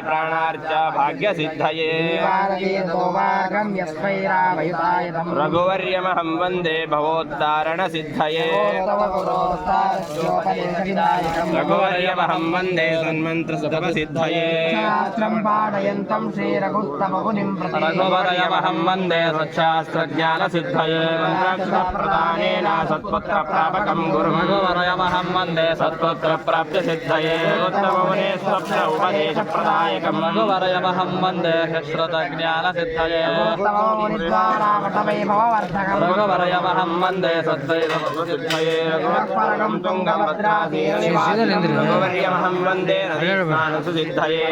प्राणार्चा भाग्यसिद्धये रघुवर्यमहं वन्दे भवोद्धारणसिद्धये रघुवर्यमहं वन्दे सन्मन्त्रस्तवसिद्धये रघुवर्यमहं वन्दे सच्छास्त्रज्ञानसिद्धये मन्त्राक्षरप्रदानेन सत्पुत्रप्रापकं गुरुं रघुवर्यमहं वन्दे सत्पुत्रप्राप्तिसिद्धये उत्तममुने स्वप्न उपदेशप्रदायकं रघुवर्यमहं वन्दे शश्रुतज्ञानसिद्धये रघुवर्यमहं वन्दे सद्वैतसिद्धये रघुवरं तुङ्गभद्राधीरनिवासं वन्दे नदीस्नानसुसिद्धये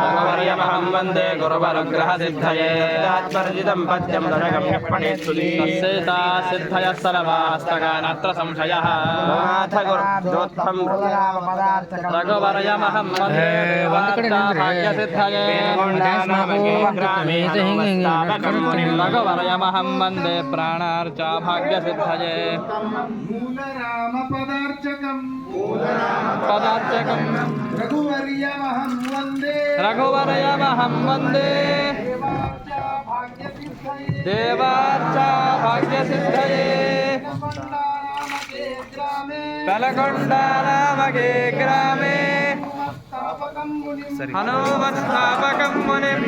रघुवर्यमहं वन्दे गुरुवरग्रहसिद्धये तात्पर्जितं पद्यं दशकं पठेत्सुदीता सिद्धयः सर्वास्तगानत्र संशयः नाथ गुरुदोत्थं रघुवर्यमहं वन्दे भाग्यसिद्धये रघुवर्यमहं वन्दे प्राणार्चा भाग्यसिद्धये पदार्चकं रघुवर्यमहं वन्दे देवार्चा भाग्यसिद्धये तलकोण्डा नामके ग्रामे हनुमत्स्थापकं मुनिं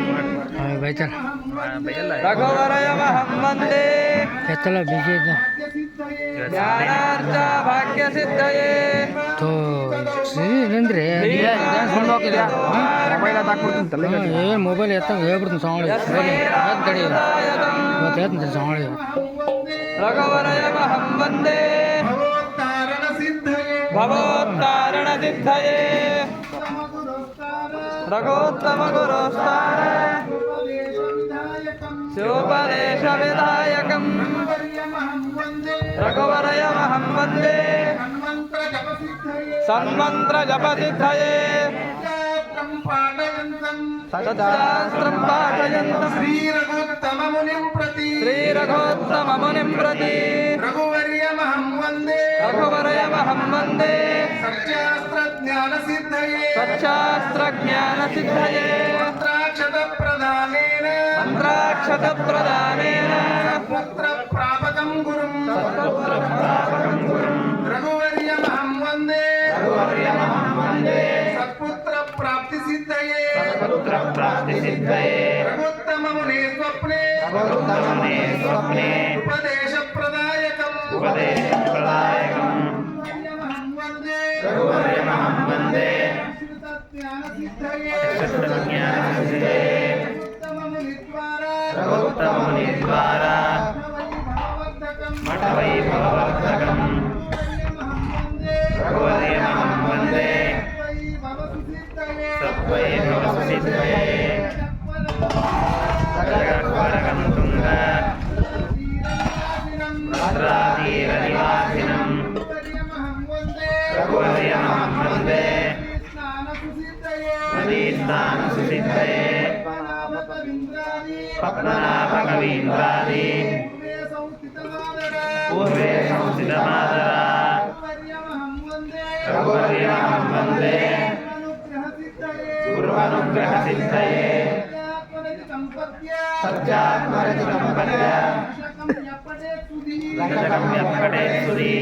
रघुवर्यमहं वन्दे ज्ञानार्चा भाग्यसिद्धये तो ఏంద్రే మొబైల్ ఎత్తాం ఏపడుతుంది సాంగ్ సాంగ్ रघुवर्यमहं वन्दे भवोत्तारणसिद्धये रघोत्तमगुरोस्तार शिवोपदेशविधायकं रघुवर्यमहं वन्दे सन्मन्त्रजपसिद्धये सदास्त्रं पाठयन्तं श्रीरघोत्तममुनिं प्रति रघुवर्यमहं वन्दे सच्चास्त्रज्ञानसिद्धये मन्त्राक्षतप्रदानेन पुत्रप्रापकं गुरुं रघुवर्यमहं वन्दे सत्पुत्रप्राप्तिसिद्धये रघुत्तममुने स्वप्ने उपदेशप्रदायकं रघुवर्यमहं वन्दे ज्ञानसिद्धये रघुत्तममुनिद्वारा मठवैभववर्धकं रघुवर्यमहं वन्दे सत्त्वैभवसिद्धये जगत्परकं तुङ्ग भद्राधीरनिवासिनं रघुवर्यमहं वन्दे नदीस्नानसुसिद्धये पद्मनाभकवीन्द्रादि पूर्वे संस्थितमादरा रघुवर्यमहं वन्दे गुरुवनुग्रहसिद्धये सत्यात्मरतिसम्पद्य दशकं यत्पठेत्सुधी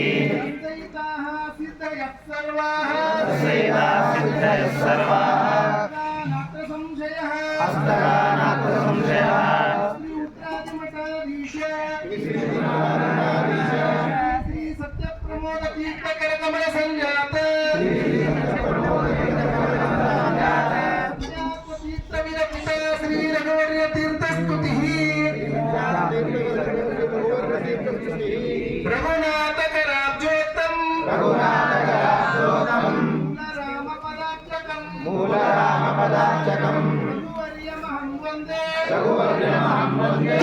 सिद्धयः सर्वाः हस्तगानात्र संशयः श्री सत्यप्रमोद तीर्थकरकमल संजात श्री रघुवर्य तीर्थस्तुतिः रघुनाथकराब्जोत्तम मूलरामपदार्चकम् रघुवर्यमहं वन्दे